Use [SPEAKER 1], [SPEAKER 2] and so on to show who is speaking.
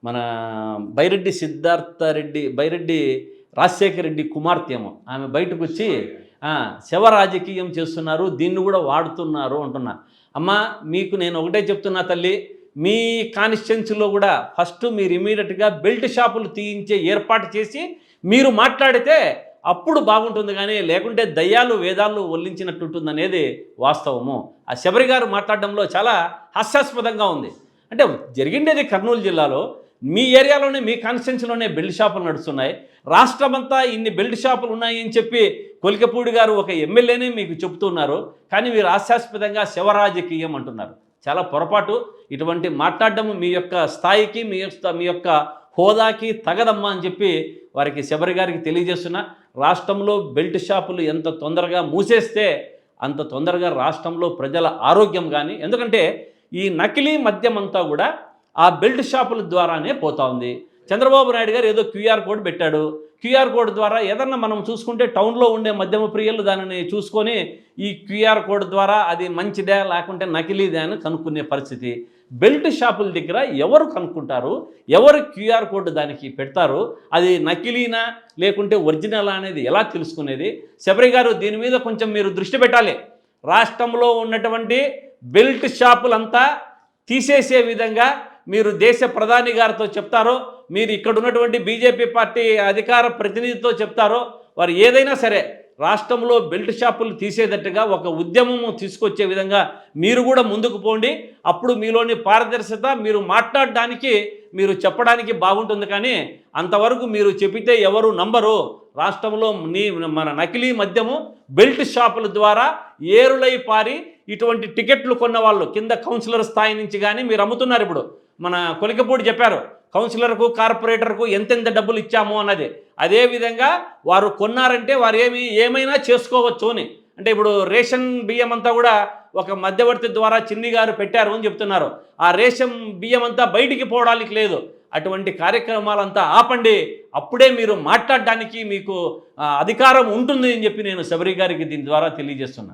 [SPEAKER 1] మన బైరెడ్డి సిద్ధార్థరెడ్డి, బైరెడ్డి రాజశేఖర రెడ్డి కుమార్తె ఏమో ఆమె బయటకొచ్చి శవ రాజకీయం చేస్తున్నారు, దీన్ని కూడా వాడుతున్నారు అంటున్నా. అమ్మ మీకు నేను ఒకటే చెప్తున్నా తల్లి, మీ కాన్స్టిట్యున్సీలో కూడా ఫస్ట్ మీరు ఇమీడియట్గా బెల్ట్ షాపులు తీయించే ఏర్పాటు చేసి మీరు మాట్లాడితే అప్పుడు బాగుంటుంది, కానీ లేకుంటే దయ్యాలు వేదాలు వల్లించినట్టుంటుంది అనేది వాస్తవము. ఆ శబరి గారు మాట్లాడడంలో చాలా హాస్యాస్పదంగా ఉంది. అంటే జరిగిండేది కర్నూలు జిల్లాలో, మీ ఏరియాలోనే మీ కాన్స్టిట్యున్సీలోనే బెల్ట్ షాపులు నడుస్తున్నాయి. రాష్ట్రమంతా ఇన్ని బెల్ట్ షాపులు ఉన్నాయి అని చెప్పి కొలికపూడి గారు ఒక ఎమ్మెల్యేనే మీకు చెబుతున్నారు, కానీ మీరు హాస్యాస్పదంగా శివరాజకీయం అంటున్నారు. చాలా పొరపాటు. ఇటువంటి మాట్లాడడం మీ యొక్క స్థాయికి, మీ యొక్క హోదాకి తగదమ్మా అని చెప్పి వారికి శబరి గారికి తెలియజేస్తున్నా. రాష్ట్రంలో బెల్ట్ షాపులు ఎంత తొందరగా మూసేస్తే అంత తొందరగా రాష్ట్రంలో ప్రజల ఆరోగ్యం కానీ, ఎందుకంటే ఈ నకిలీ మద్యం అంతా కూడా ఆ బెల్ట్ షాపుల ద్వారానే పోతా ఉంది. చంద్రబాబు నాయుడు గారు ఏదో క్యూఆర్ కోడ్ పెట్టాడు. క్యూఆర్ కోడ్ ద్వారా ఏదన్నా మనం చూసుకుంటే టౌన్లో ఉండే మద్యమ ప్రియులు దానిని చూసుకొని ఈ క్యూఆర్ కోడ్ ద్వారా అది మంచిదే లేకుంటే నకిలీదే అని కనుక్కునే పరిస్థితి. బెల్ట్ షాపుల దగ్గర ఎవరు కనుక్కుంటారు, ఎవరు క్యూఆర్ కోడ్ దానికి పెడతారు, అది నకిలీనా లేకుంటే ఒరిజినల్ అనేది ఎలా తెలుసుకునేది? శబరి గారు దీని మీద కొంచెం మీరు దృష్టి పెట్టాలి. రాష్ట్రంలో ఉన్నటువంటి బెల్ట్ షాపులంతా తీసేసే విధంగా మీరు దేశ ప్రధాని గారితో చెప్తారో, మీరు ఇక్కడ ఉన్నటువంటి బీజేపీ పార్టీ అధికార ప్రతినిధితో చెప్తారో, వారు ఏదైనా సరే రాష్ట్రంలో బెల్ట్ షాపులు తీసేటట్టుగా ఒక ఉద్యమము తీసుకొచ్చే విధంగా మీరు కూడా ముందుకు పోండి. అప్పుడు మీలోని పారదర్శకత మీరు మాట్లాడడానికి, మీరు చెప్పడానికి బాగుంటుంది. కానీ అంతవరకు మీరు చెబితే ఎవరు నంబరు. రాష్ట్రంలో మన నకిలీ మద్యము బెల్ట్ షాపుల ద్వారా ఏరులై పారి ఇటువంటి టికెట్లు కొన్న వాళ్ళు కింద కౌన్సిలర్ స్థాయి నుంచి కానీ మీరు అమ్ముతున్నారు. ఇప్పుడు మన కొలికపూడి చెప్పారు, కౌన్సిలర్కు కార్పొరేటర్కు ఎంతెంత డబ్బులు ఇచ్చాము అన్నది. అదేవిధంగా వారు కొన్నారంటే వారు ఏమైనా చేసుకోవచ్చు అని. అంటే ఇప్పుడు రేషన్ బియ్యం అంతా కూడా ఒక మధ్యవర్తి ద్వారా చిన్ని గారు పెట్టారు అని చెప్తున్నారు. ఆ రేషన్ బియ్యం అంతా బయటికి పోవడానికి లేదు. అటువంటి కార్యక్రమాలంతా ఆపండి. అప్పుడే మీరు మాట్లాడడానికి మీకు అధికారం ఉంటుంది అని చెప్పి నేను శబరి గారికి దీని ద్వారా తెలియజేస్తున్నాను.